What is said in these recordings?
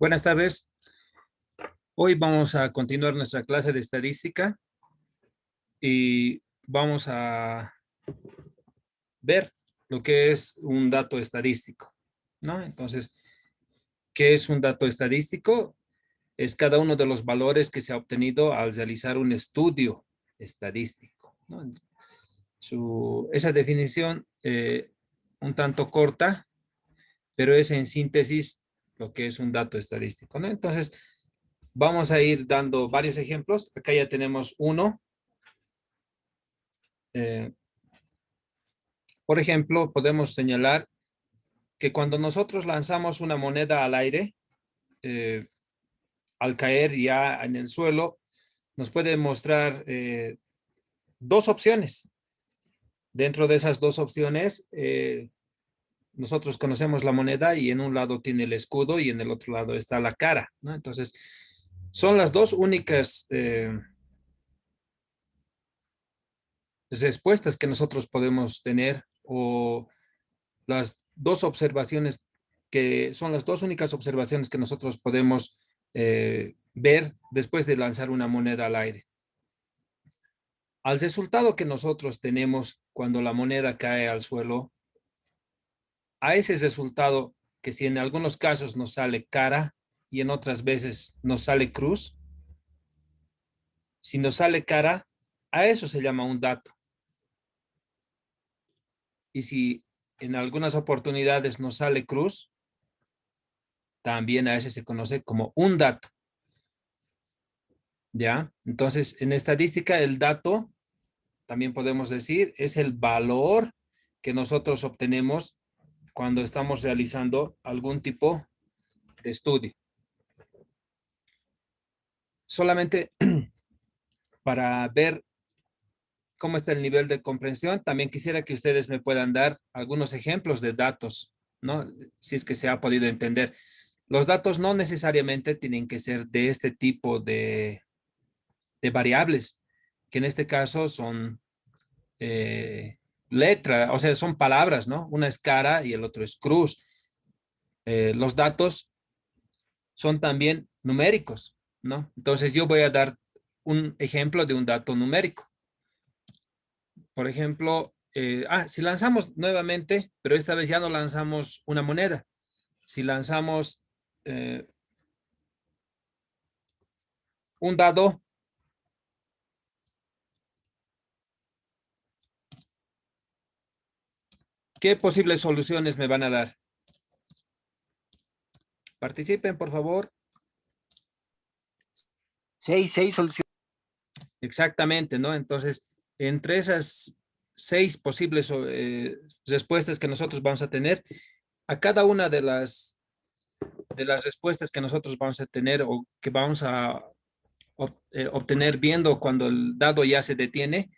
Buenas tardes. Hoy vamos a continuar nuestra clase de estadística y vamos a ver lo que es un dato estadístico, ¿no? Entonces, ¿qué es un dato estadístico? Es cada uno de los valores que se ha obtenido al realizar un estudio estadístico, ¿no? Esa definición, un tanto corta, pero es en síntesis lo que es un dato estadístico, ¿no? Entonces, vamos a ir dando varios ejemplos. Acá ya tenemos uno. Eh, por ejemplo, podemos señalar que cuando nosotros lanzamos una moneda al aire, eh, al caer ya en el suelo, nos puede mostrar dos opciones. Dentro de esas dos opciones, nosotros conocemos la moneda y en un lado tiene el escudo y en el otro lado está la cara, ¿no? Entonces, son las dos únicas respuestas que nosotros podemos tener o las dos observaciones que son las dos únicas observaciones que nosotros podemos ver después de lanzar una moneda al aire. Al resultado que nosotros tenemos cuando la moneda cae al suelo, a ese resultado que si en algunos casos nos sale cara y en otras veces nos sale cruz, si nos sale cara, a eso se llama un dato. Y si en algunas oportunidades nos sale cruz, también a ese se conoce como un dato. ¿Ya? Entonces, en estadística, el dato, también podemos decir, es el valor que nosotros obtenemos cuando estamos realizando algún tipo de estudio. Solamente para ver cómo está el nivel de comprensión, también quisiera que ustedes me puedan dar algunos ejemplos de datos, ¿no? Si es que se ha podido entender. Los datos no necesariamente tienen que ser de este tipo de variables, que en este caso son letra, o sea, son palabras, ¿no? Una es cara y el otro es cruz. Los datos son también numéricos, ¿no? Entonces yo voy a dar un ejemplo de un dato numérico. Por ejemplo, si lanzamos nuevamente, pero esta vez ya no lanzamos una moneda. Si lanzamos un dado, ¿qué posibles soluciones me van a dar? Participen, por favor. Seis soluciones. Exactamente, ¿no? Entonces, entre esas 6 posibles respuestas que nosotros vamos a tener, a cada una de las respuestas que nosotros vamos a tener o que vamos a obtener viendo cuando el dado ya se detiene,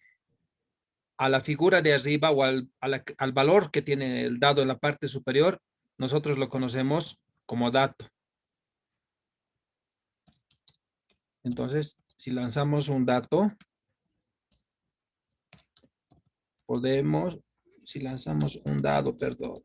a la figura de arriba o al valor que tiene el dado en la parte superior, nosotros lo conocemos como dato. Entonces, si lanzamos un dato, si lanzamos un dado, perdón.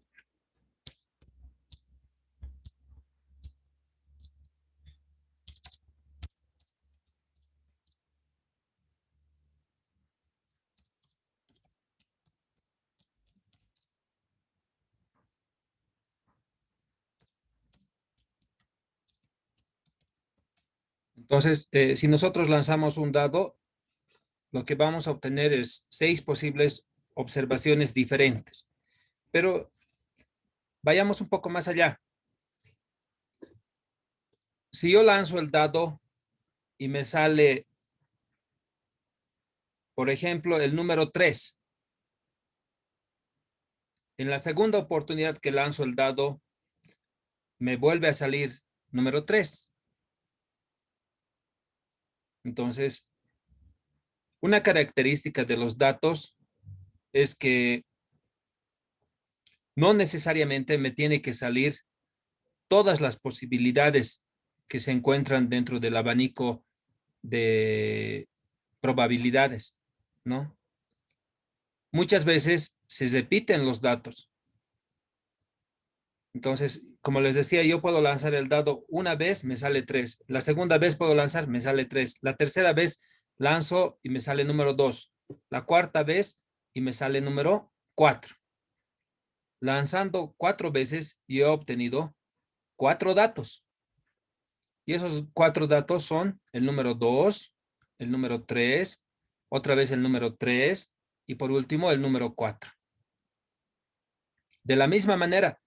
Entonces, si nosotros lanzamos un dado, lo que vamos a obtener es 6 posibles observaciones diferentes. Pero vayamos un poco más allá. Si yo lanzo el dado y me sale, por ejemplo, el número 3, en la segunda oportunidad que lanzo el dado, me vuelve a salir número 3. Entonces, una característica de los datos es que no necesariamente me tiene que salir todas las posibilidades que se encuentran dentro del abanico de probabilidades, ¿no? Muchas veces se repiten los datos. Entonces, como les decía, yo puedo lanzar el dado una vez, me sale 3. La segunda vez puedo lanzar, me sale 3. La tercera vez lanzo y me sale número 2. La cuarta vez y me sale número 4. Lanzando 4 veces, yo he obtenido 4 datos. Y esos 4 datos son el número 2, el número 3, otra vez el número 3 y por último el número 4. De la misma manera,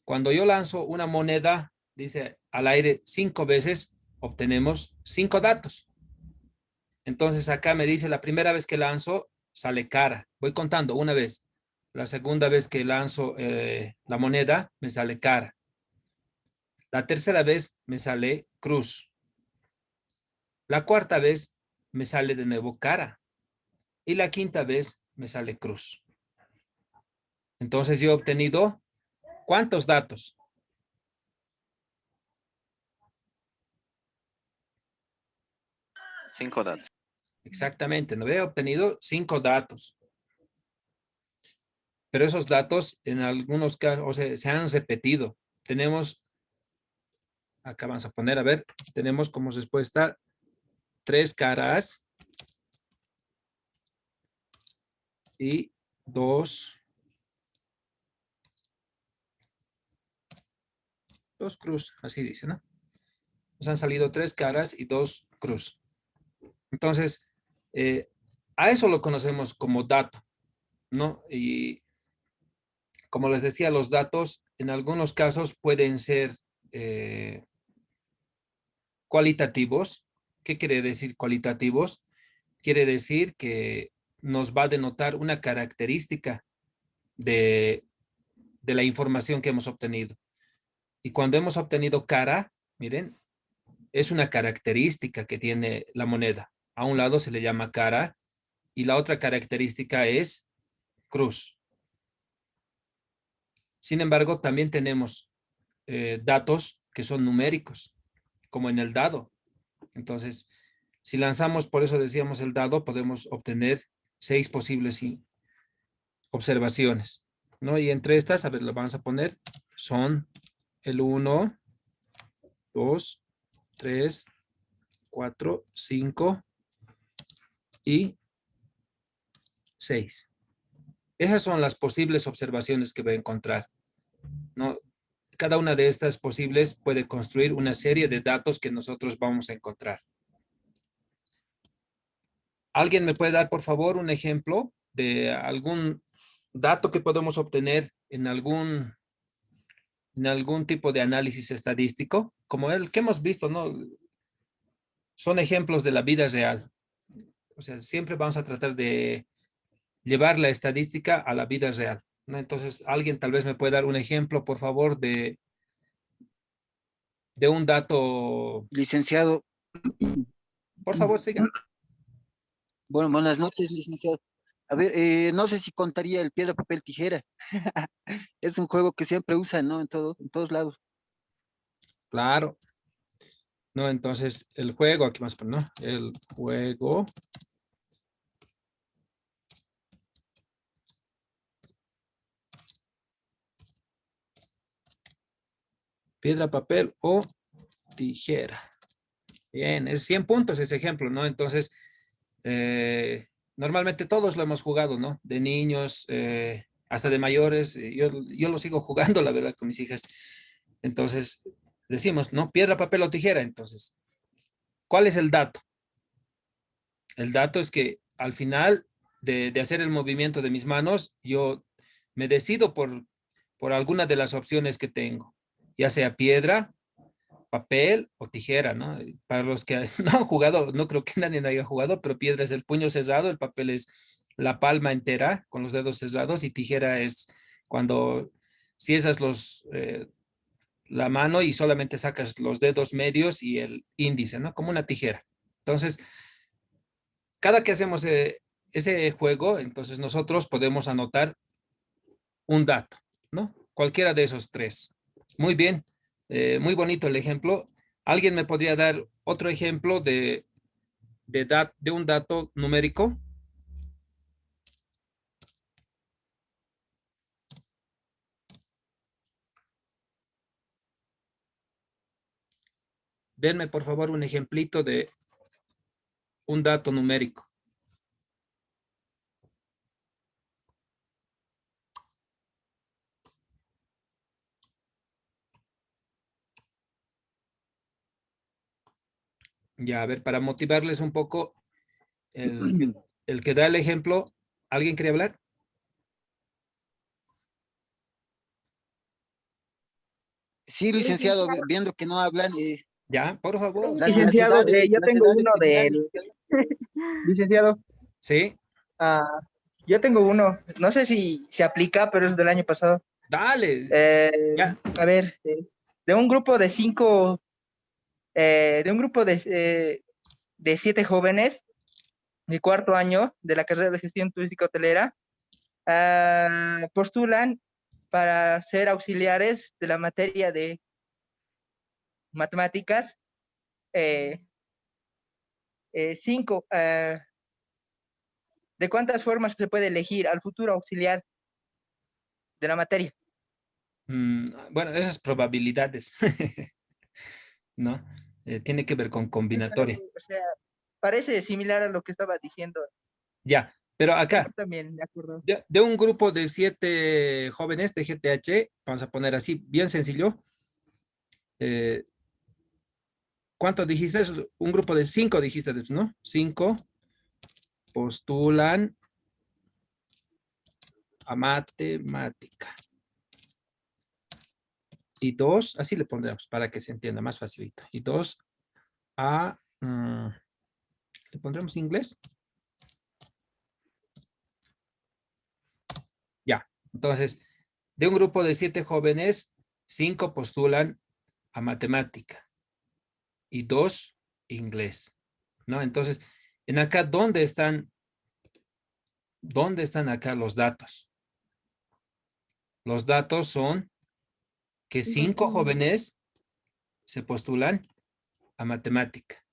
cuando yo lanzo una moneda, dice al aire 5 veces, obtenemos 5 datos. Entonces acá me dice la primera vez que lanzo, sale cara. Voy contando una vez. La segunda vez que lanzo la moneda, me sale cara. La tercera vez me sale cruz. La cuarta vez me sale de nuevo cara. Y la quinta vez me sale cruz. Entonces yo he obtenido ¿cuántos datos? 5 datos. Exactamente, no he obtenido 5 datos. Pero esos datos en algunos casos se han repetido. Tenemos, acá vamos a poner, a ver, tenemos como respuesta 3 caras y 2 cruz, así dice, ¿no? Nos han salido 3 caras y 2 cruz. Entonces, a eso lo conocemos como dato, ¿no? Y como les decía, los datos en algunos casos pueden ser eh, cualitativos. ¿Qué quiere decir cualitativos? Quiere decir que nos va a denotar una característica de, de la información que hemos obtenido. Y cuando hemos obtenido cara, miren, es una característica que tiene la moneda. A un lado se le llama cara y la otra característica es cruz. Sin embargo, también tenemos datos que son numéricos, como en el dado. Entonces, si lanzamos, por eso decíamos el dado, podemos obtener 6 posibles observaciones, ¿no? Y entre estas, a ver, lo vamos a poner, son el 1, 2, 3, 4, 5 y 6. Esas son las posibles observaciones que voy a encontrar, ¿no? Cada una de estas posibles puede construir una serie de datos que nosotros vamos a encontrar. ¿Alguien me puede dar, por favor, un ejemplo de algún dato que podemos obtener en algún tipo de análisis estadístico, como el que hemos visto, ¿no? Son ejemplos de la vida real. O sea, siempre vamos a tratar de llevar la estadística a la vida real, ¿no? Entonces, alguien tal vez me puede dar un ejemplo, por favor, de un dato. Licenciado, Por favor, siga. bueno, buenas noches, licenciado. A ver, no sé si contaría el piedra, papel, tijera. Es un juego que siempre usan, ¿no? En todos lados. Claro. No, entonces, el juego, aquí más, ¿no? El juego. Piedra, papel o tijera. Bien, es 100 puntos ese ejemplo, ¿no? Entonces, normalmente todos lo hemos jugado, ¿no? De niños, hasta de mayores. Yo lo sigo jugando, la verdad, con mis hijas. Entonces, decimos, ¿no? Piedra, papel o tijera. Entonces, ¿cuál es el dato? El dato es que al final de hacer el movimiento de mis manos, yo me decido por alguna de las opciones que tengo, ya sea piedra, papel o tijera, ¿no? Para los que no han jugado, no creo que nadie haya jugado, pero piedra es el puño cerrado, el papel es la palma entera con los dedos cerrados y tijera es cuando cierras la mano y solamente sacas los dedos medios y el índice, ¿no? Como una tijera. Entonces, cada que hacemos ese juego, entonces nosotros podemos anotar un dato, ¿no? Cualquiera de esos tres. Muy bien, muy bonito el ejemplo. ¿Alguien me podría dar otro ejemplo de un dato numérico? denme por favor un ejemplito de un dato numérico. Ya, a ver, para motivarles un poco, el que da el ejemplo, ¿alguien quiere hablar? Sí, licenciado, viendo que no hablan, Ya, por favor. las Licenciado, edades, yo las tengo edades uno generales. del... Licenciado, Sí, ah, yo tengo uno, no sé si se aplica, pero es del año pasado. dale. Eh, Ya. a ver, de un grupo de cinco, de un grupo de 7 jóvenes de cuarto año de la carrera de gestión turística hotelera, postulan para ser auxiliares de la materia de matemáticas. eh, Cinco, ¿de cuántas formas se puede elegir al futuro auxiliar de la materia? Bueno, esas probabilidades, ¿no? Tiene que ver con combinatoria. O sea, parece similar a lo que estaba diciendo. Ya, pero acá, También, de acuerdo. de un grupo de 7 jóvenes de GTH, vamos a poner así, bien sencillo. eh, ¿Cuántos dijiste? Un grupo de 5 dijiste, ¿no? 5 postulan a matemática. Y 2, así le pondremos para que se entienda más facilito. Y 2 a, le pondremos inglés. Ya, entonces, de un grupo de 7 jóvenes, 5 postulan a matemática y 2 inglés, ¿no? Entonces, en acá, ¿dónde están acá los datos? Los datos son que 5 jóvenes se postulan a matemática,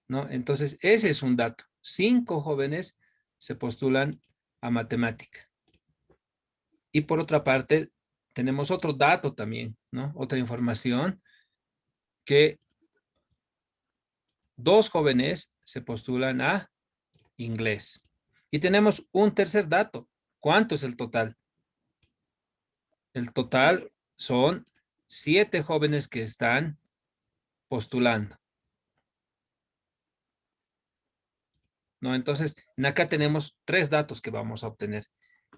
¿no? Entonces, ese es un dato. 5 jóvenes se postulan a matemática. Y por otra parte, tenemos otro dato también, ¿no? Otra información que 2 jóvenes se postulan a inglés. Y tenemos un tercer dato. ¿Cuánto es el total? El total son 7 jóvenes que están postulando, ¿no? Entonces, en acá tenemos 3 datos que vamos a obtener.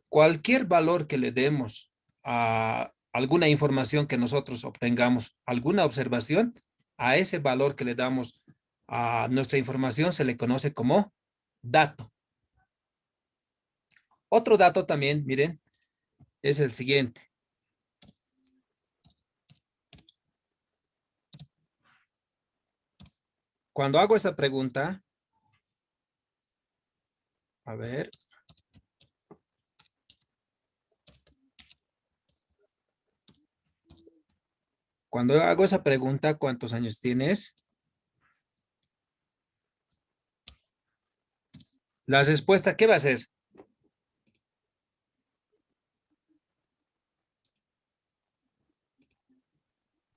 Cualquier valor que le demos a alguna información que nosotros obtengamos, alguna observación, a ese valor que le damos a nuestra información se le conoce como dato. Otro dato también, miren, es el siguiente. Cuando hago esa pregunta, a ver. Cuando hago esa pregunta, ¿cuántos años tienes? La respuesta, ¿qué va a ser?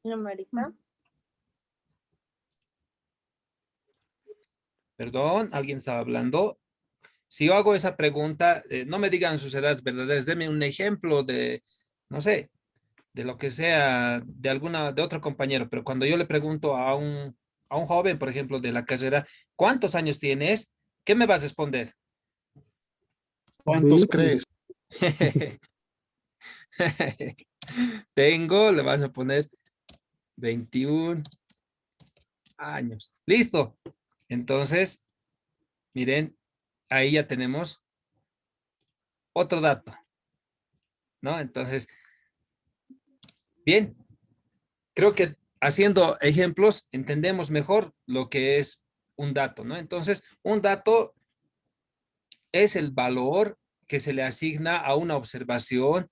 Numérica. Perdón, alguien estaba hablando. Si yo hago esa pregunta, no me digan sus edades verdaderas, denme un ejemplo de, no sé, de lo que sea, de otro compañero, pero cuando yo le pregunto a un joven, por ejemplo, de la carrera, ¿cuántos años tienes? ¿Qué me vas a responder? ¿Cuántos crees? Tengo, le vas a poner 21 años. Listo. Entonces, miren, ahí ya tenemos otro dato, ¿no? Entonces, bien, creo que haciendo ejemplos entendemos mejor lo que es un dato, ¿no? Entonces, un dato es el valor que se le asigna a una observación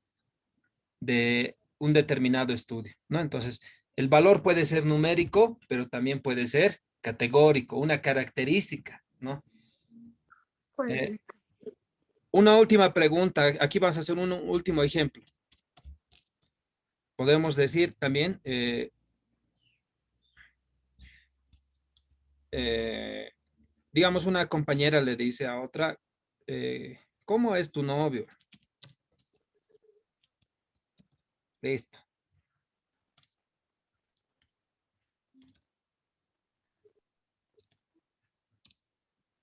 de un determinado estudio, ¿no? Entonces, el valor puede ser numérico, pero también puede ser categórico, una característica, ¿no? Eh, una última pregunta, aquí vamos a hacer un último ejemplo. Podemos decir también, digamos, una compañera le dice a otra, ¿cómo es tu novio? Listo.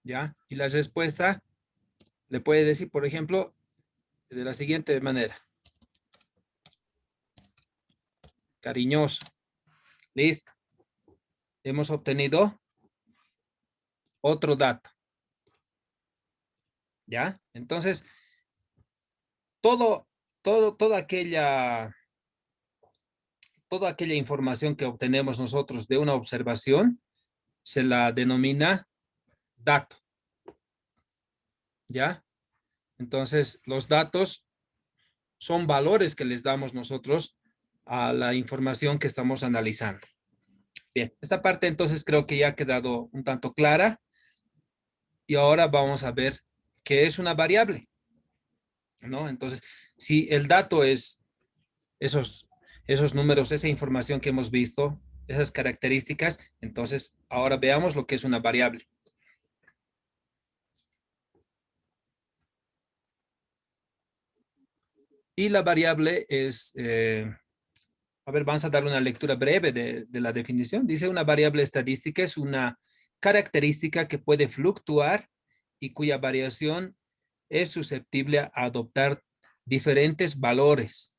¿Ya? Y la respuesta le puede decir, por ejemplo, de la siguiente manera. Cariñoso. Listo. Hemos obtenido otro dato. ¿Ya? Entonces, todo, toda aquella información que obtenemos nosotros de una observación se la denomina dato. ¿Ya? Entonces, los datos son valores que les damos nosotros a la información que estamos analizando. Bien, esta parte entonces creo que ya ha quedado un tanto clara y ahora vamos a ver qué es una variable, ¿no? Entonces, si el dato es esos números, esa información que hemos visto, esas características, entonces ahora veamos lo que es una variable. Y la variable es, a ver, vamos a dar una lectura breve de la definición. Dice, una variable estadística es una característica que puede fluctuar y cuya variación es susceptible a adoptar diferentes valores,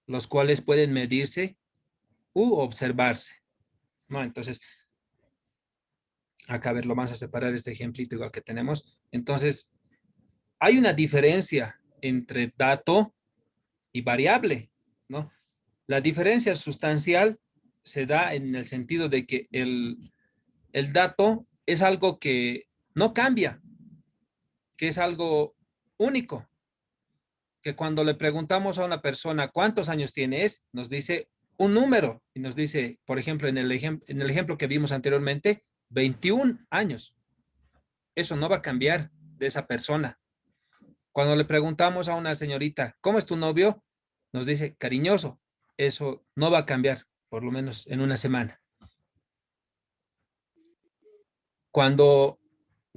los cuales pueden medirse u observarse, ¿no? Entonces, acá a ver, lo vamos a separar este ejemplito igual que tenemos. Entonces, hay una diferencia entre dato y variable, ¿no? La diferencia sustancial se da en el sentido de que el dato es algo que no cambia, que es algo único, que cuando le preguntamos a una persona cuántos años tienes, nos dice un número y nos dice, por ejemplo, en el ejemplo que vimos anteriormente, 21 años. Eso no va a cambiar de esa persona. Cuando le preguntamos a una señorita, ¿cómo es tu novio? Nos dice, cariñoso. Eso no va a cambiar, por lo menos en una semana. Cuando,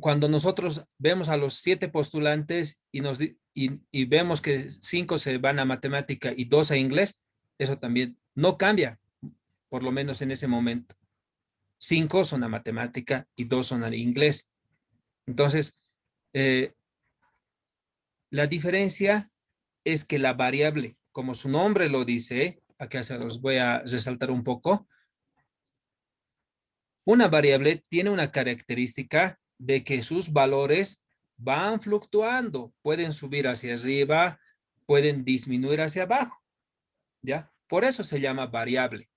cuando nosotros vemos a los 7 postulantes y vemos que 5 se van a matemática y 2 a inglés, eso también no cambia, por lo menos en ese momento. 5 son a matemática y 2 son a inglés. Entonces, eh, la diferencia es que la variable, como su nombre lo dice, acá se los voy a resaltar un poco, una variable tiene una característica de que sus valores van fluctuando, pueden subir hacia arriba, pueden disminuir hacia abajo, ¿ya? Por eso se llama variable,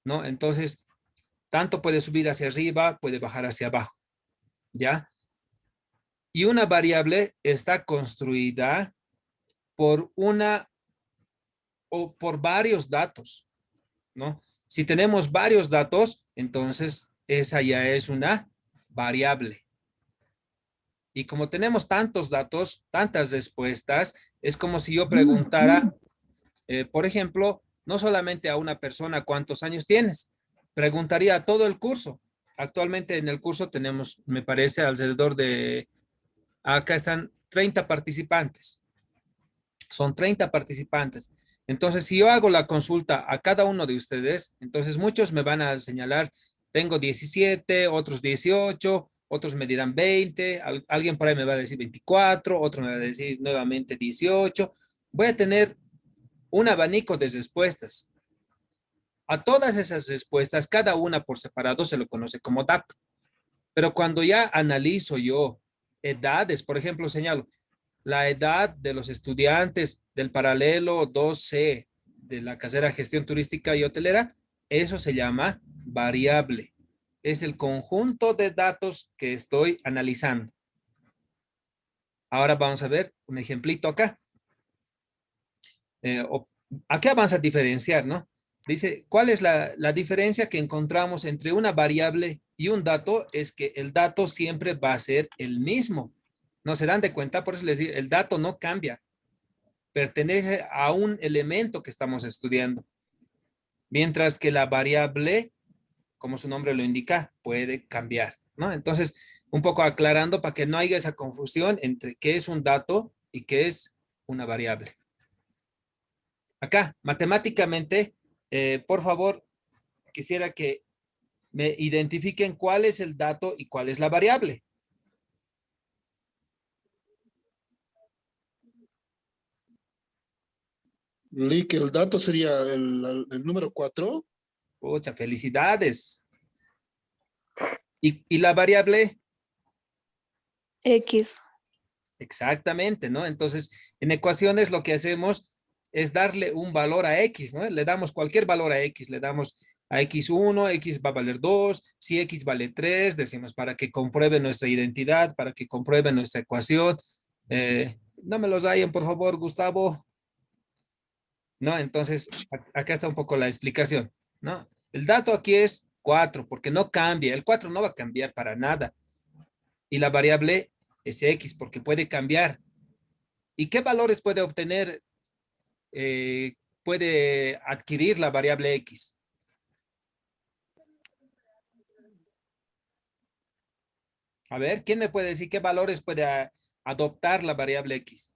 ¿no? Entonces, tanto puede subir hacia arriba, puede bajar hacia abajo, ¿ya? Y una variable está construida por una o por varios datos, ¿no? Si tenemos varios datos, entonces esa ya es una variable. Y como tenemos tantos datos, tantas respuestas, es como si yo preguntara, por ejemplo, no solamente a una persona cuántos años tienes, preguntaría a todo el curso. Actualmente en el curso tenemos, me parece, alrededor de, acá están 30 participantes. Son 30 participantes. Entonces, si yo hago la consulta a cada uno de ustedes, entonces muchos me van a señalar, tengo 17, otros 18, otros me dirán 20, alguien por ahí me va a decir 24, otro me va a decir nuevamente 18. Voy a tener un abanico de respuestas. A todas esas respuestas, cada una por separado se lo conoce como dato. Pero cuando ya analizo yo edades, por ejemplo, señalo, la edad de los estudiantes del paralelo 2C de la carrera Gestión Turística y Hotelera, eso se llama variable. Es el conjunto de datos que estoy analizando. Ahora vamos a ver un ejemplito acá. Aquí vamos a diferenciar, ¿no? Dice, ¿cuál es la diferencia que encontramos entre una variable y un dato? Es que el dato siempre va a ser el mismo. ¿No se dan de cuenta? Por eso les digo, el dato no cambia. Pertenece a un elemento que estamos estudiando. Mientras que la variable como su nombre lo indica, puede cambiar, ¿no? Entonces, un poco aclarando para que no haya esa confusión entre qué es un dato y qué es una variable. Acá, matemáticamente, por favor, quisiera que me identifiquen cuál es el dato y cuál es la variable. Lick, el dato sería el número 4. Muchas felicidades. ¿Y la variable? X. Exactamente, ¿no? Entonces, en ecuaciones lo que hacemos es darle un valor a X, ¿no? Le damos cualquier valor a X, le damos a X1, X va a valer 2, si X vale 3, decimos para que compruebe nuestra identidad, para que compruebe nuestra ecuación. No me los rayen, por favor, Gustavo. ¿No? Entonces, acá está un poco la explicación, ¿no? El dato aquí es 4, porque no cambia. El 4 no va a cambiar para nada. Y la variable es X, porque puede cambiar. ¿Y qué valores puede obtener, puede adquirir la variable X? A ver, ¿quién me puede decir qué valores puede adoptar la variable X?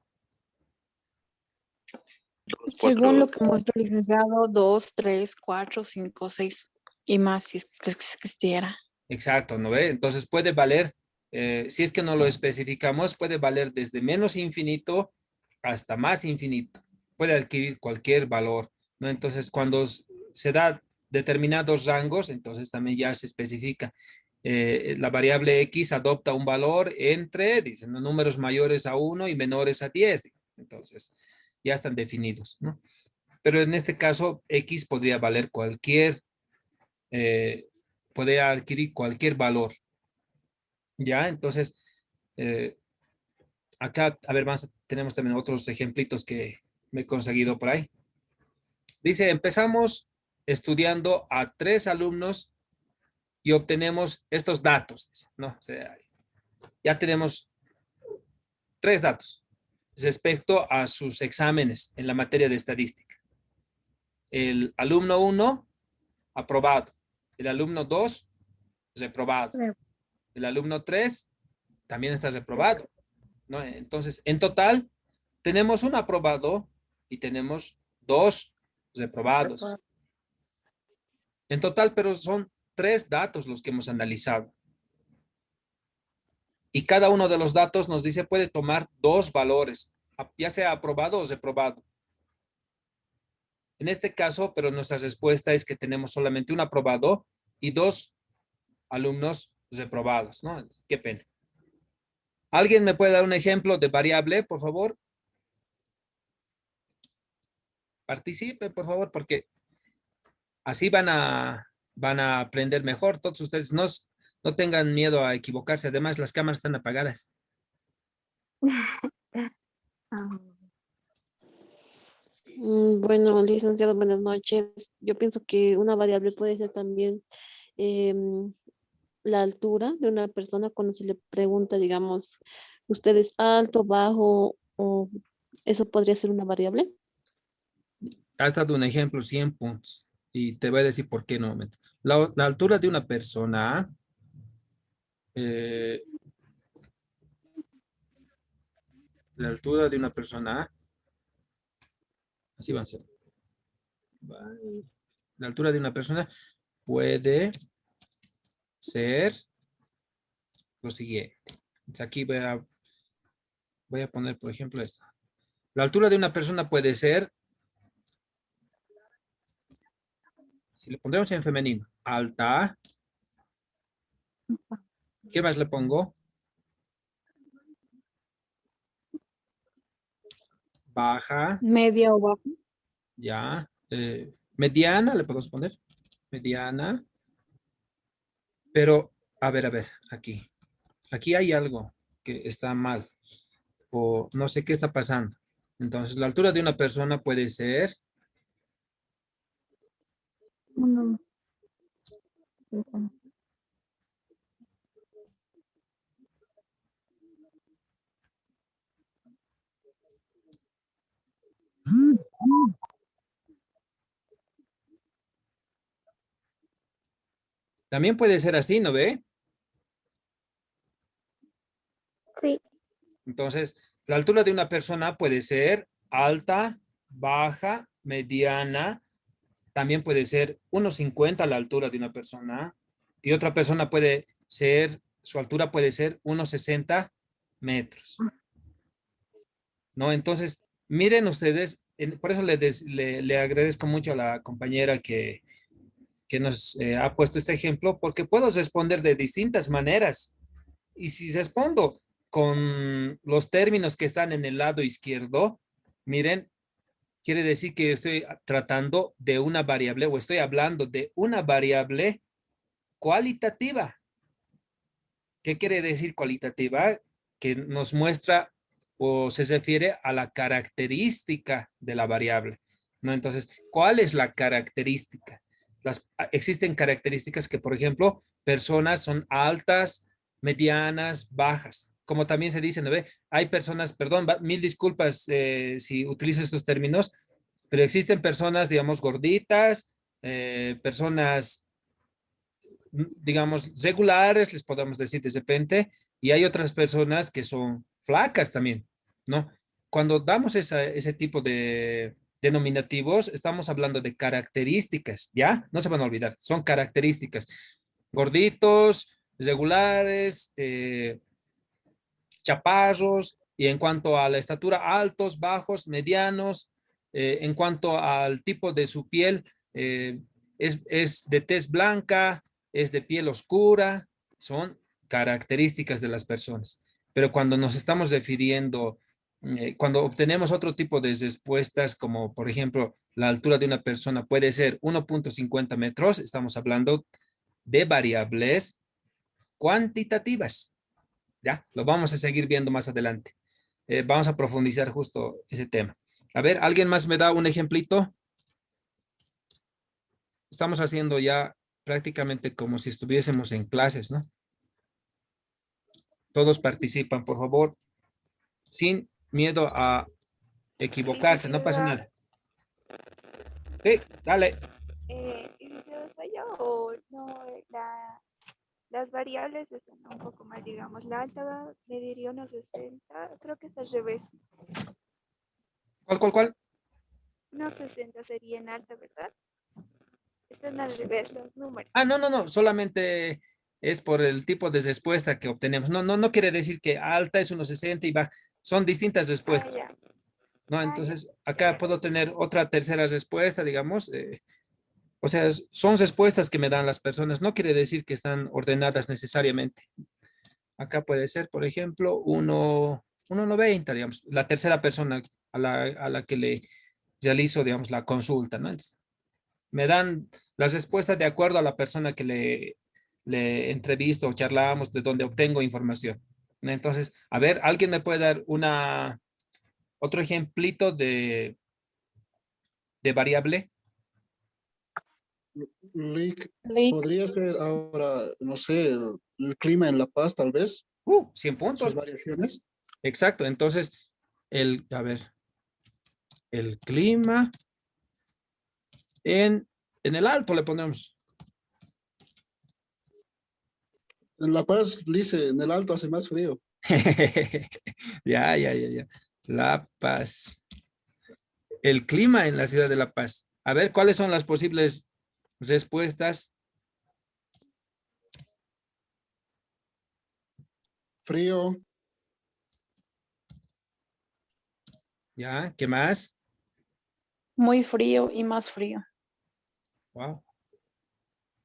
Según lo que muestra el licenciado, 2, 3, 4, 5, 6 y más si es que existiera. Exacto, ¿no ve? Entonces puede valer, si es que no lo especificamos, puede valer desde menos infinito hasta más infinito. Puede adquirir cualquier valor, ¿no? Entonces, cuando se da determinados rangos, entonces también ya se especifica. La variable X adopta un valor entre, dicen, ¿no? Números mayores a 1 y menores a 10. Entonces, ya están definidos, ¿no? Pero en este caso, X podría valer cualquier eh, puede adquirir cualquier valor. ¿Ya? Entonces, eh, acá, a ver, más tenemos también otros ejemplitos que me he conseguido por ahí. Dice, empezamos estudiando a 3 alumnos y obtenemos estos datos, ¿no? O sea, ya tenemos 3 datos respecto a sus exámenes en la materia de estadística. El alumno 1, aprobado. El alumno 2, reprobado. El alumno 3, también está reprobado, ¿no? Entonces, en total, tenemos un aprobado y tenemos 2 reprobados. En total, pero son 3 datos los que hemos analizado. Y cada uno de los datos nos dice puede tomar 2 valores, ya sea aprobado o reprobado. En este caso, pero nuestra respuesta es que tenemos solamente un aprobado y 2 alumnos reprobados, ¿no? Qué pena. ¿Alguien me puede dar un ejemplo de variable, por favor? Participe, por favor, porque así van a aprender mejor. Todos ustedes no tengan miedo a equivocarse. Además, las cámaras están apagadas. Bueno, licenciado, buenas noches. Yo pienso que una variable puede ser también em, la altura de una persona cuando se le pregunta, digamos, ¿usted es alto, bajo o eso podría ser una variable? Has dado un ejemplo, 100 puntos. Y te voy a decir por qué nuevamente. La altura de una persona, eh, la altura de una persona, así va a ser. La altura de una persona puede ser lo siguiente. Aquí voy a poner, por ejemplo, esto. La altura de una persona puede ser, si le pondremos en femenino, alta. ¿Qué más le pongo? Baja, Media o baja. ya. Mediana, le podemos poner. Mediana. Pero, a ver, aquí. Aquí hay algo que está mal. O no sé qué está pasando. Entonces, la altura de una persona puede ser, Uno. También puede ser así, ¿no ve? Sí. Entonces, la altura de una persona puede ser alta, baja, mediana. También puede ser 1,50 la altura de una persona. Y otra persona puede ser, su altura puede ser 1,60 metros. ¿No? Entonces, miren ustedes, por eso le agradezco mucho a la compañera que nos ha puesto este ejemplo, porque puedo responder de distintas maneras. Y si respondo con los términos que están en el lado izquierdo, miren, quiere decir que estoy tratando de una variable o estoy hablando de una variable cualitativa. ¿Qué quiere decir cualitativa? Que nos muestra o se refiere a la característica de la variable, ¿no? Entonces, ¿cuál es la característica? Existen características que, por ejemplo, personas son altas, medianas, bajas. Como también se dice, ¿no ve? Hay personas, perdón, mil disculpas si utilizo estos términos, pero existen personas, digamos, gorditas, personas digamos, regulares, les podemos decir de repente, y hay otras personas que son flacas también, ¿no? Cuando damos ese tipo de denominativos, estamos hablando de características, ¿ya? No se van a olvidar, son características. Gorditos, regulares, chaparros, y en cuanto a la estatura, altos, bajos, medianos, en cuanto al tipo de su piel, es de tez blanca, es de piel oscura, son características de las personas. Pero cuando nos estamos refiriendo, cuando obtenemos otro tipo de respuestas, como por ejemplo, la altura de una persona puede ser 1,50 metros, estamos hablando de variables cuantitativas. Ya, lo vamos a seguir viendo más adelante. Vamos a profundizar justo ese tema. A ver, ¿alguien más me da un ejemplito? Estamos haciendo ya prácticamente como si estuviésemos en clases, ¿no? Todos participan, por favor, sin miedo a equivocarse, no pasa nada. Sí, dale. Licenciado, ¿soy yo o no? Las variables están un poco mal, digamos. La alta me diría unos 60, creo que está al revés. ¿Cuál? Unos 60 sería en alta, ¿verdad? Están al revés los números. Ah, no, solamente es por el tipo de respuesta que obtenemos. No quiere decir que alta es 1,60 y baja. Son distintas Ah, respuestas. ya. ¿No? Ah, ya. Entonces, acá puedo tener otra tercera respuesta, digamos. O sea, son respuestas que me dan las personas. No quiere decir que están ordenadas necesariamente. Acá puede ser, por ejemplo, 1,90, digamos, la tercera persona a la que le realizo, digamos, la consulta, ¿no? Entonces, me dan las respuestas de acuerdo a la persona que le entrevisto o charlamos, de donde obtengo información. ¿No? Entonces, a ver, ¿alguien me puede dar otro ejemplito de variable? Lick, Lick, podría ser ahora, no sé, el clima en La Paz, tal vez, 100 sus puntos. variaciones. Exacto. Entonces, a ver, el clima en el alto le ponemos. En La Paz, dice, en el alto hace más frío. Ya. La Paz. El clima en la ciudad de La Paz. A ver, ¿cuáles son las posibles respuestas? Frío, Ya, ¿qué más? muy frío y más frío. Wow.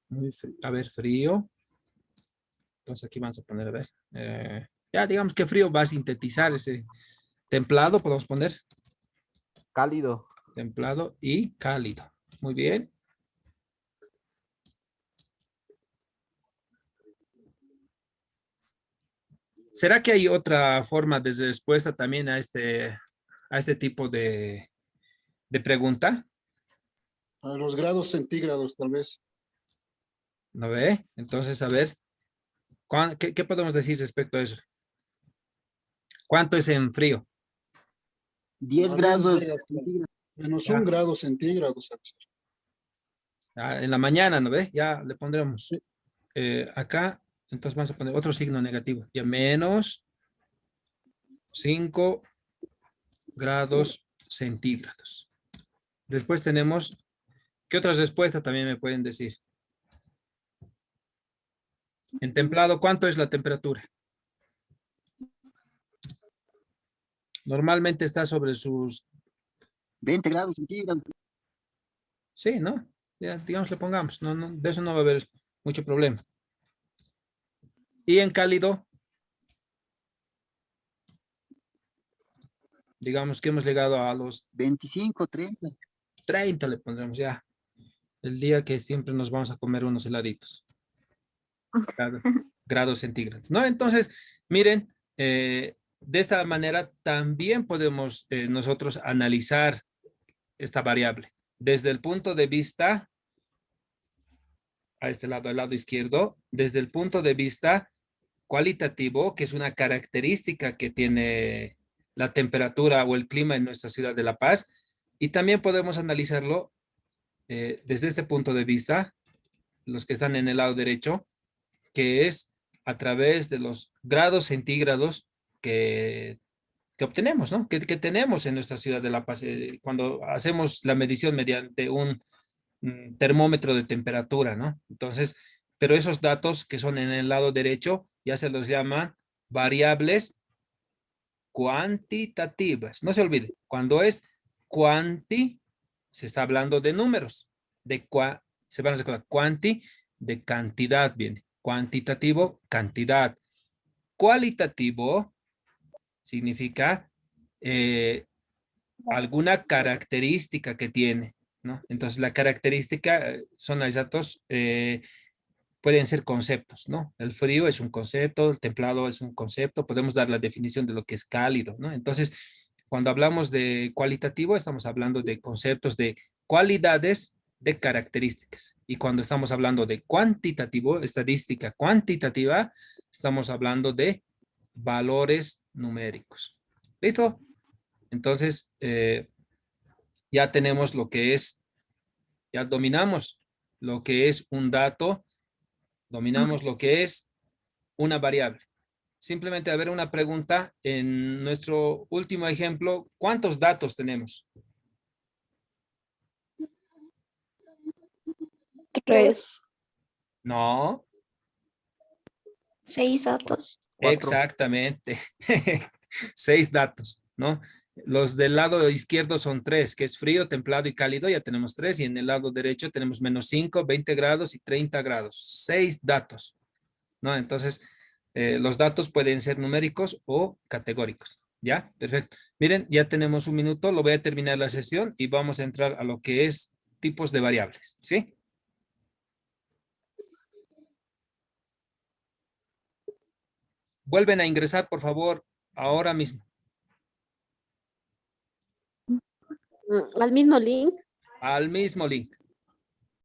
Muy frío. A ver, frío. Entonces aquí vamos a poner, a ver. Ya, digamos que frío va a sintetizar ese templado, podemos poner. Cálido. Templado y cálido. Muy bien. ¿Será que hay otra forma de respuesta también a este tipo de pregunta? a los grados centígrados, tal vez. ¿No ve? Entonces, a ver, ¿qué podemos decir respecto a eso? ¿Cuánto es en frío? 10 A veces grados llega hasta centígrados. menos Ya. 1 grado centígrados. En la mañana, ¿no ve? Ya le pondremos. Sí. acá, entonces vamos a poner otro signo negativo. Ya menos 5 grados centígrados. Después tenemos, ¿qué otras respuestas también me pueden decir? En templado, ¿cuánto es la temperatura? Normalmente está sobre sus... 20 grados centígrados. Sí, ¿no? Ya, digamos, le pongamos. No, no, de eso no va a haber mucho problema. Y en cálido, digamos que hemos llegado a los 25, 30. 30, le pondremos ya. El día que siempre nos vamos a comer unos heladitos. Grados centígrados, ¿no? Entonces, miren, de esta manera también podemos nosotros analizar esta variable desde el punto de vista, a este lado, al lado izquierdo, desde el punto de vista cualitativo, que es una característica que tiene la temperatura o el clima en nuestra ciudad de La Paz, y también podemos analizarlo desde este punto de vista, los que están en el lado derecho, que es a través de los grados centígrados que obtenemos, ¿no? Que tenemos en nuestra ciudad de La Paz. Cuando hacemos la medición mediante un termómetro de temperatura, ¿no? Entonces, pero esos datos que son en el lado derecho ya se los llama variables cuantitativas. No se olvide, cuando es cuanti, se está hablando de números, se van a recordar, cuanti, de cantidad viene, cuantitativo, cantidad. Cualitativo significa alguna característica que tiene, ¿no? Entonces, la característica son los datos, pueden ser conceptos, ¿no? El frío es un concepto, el templado es un concepto, podemos dar la definición de lo que es cálido, ¿no? Entonces, cuando hablamos de cualitativo, estamos hablando de conceptos de cualidades, de características. Y cuando estamos hablando de cuantitativo, estadística cuantitativa, estamos hablando de valores numéricos. ¿Listo? Entonces, ya tenemos lo que es, ya dominamos lo que es un dato, dominamos lo que es una variable. Simplemente a ver una pregunta en nuestro último ejemplo, ¿cuántos datos tenemos? 3. No, 6 datos. 4. exactamente. 6 datos, ¿no? Los del lado izquierdo son 3, que es frío, templado y cálido, ya tenemos 3, y en el lado derecho tenemos menos 5, 20 grados y 30 grados. 6 datos, ¿no? Entonces, los datos pueden ser numéricos o categóricos, ¿ya? Perfecto. Miren, ya tenemos un minuto, lo voy a terminar la sesión y vamos a entrar a lo que es tipos de variables, ¿sí? Vuelven a ingresar, por favor, ahora mismo. Al mismo link. Al mismo link.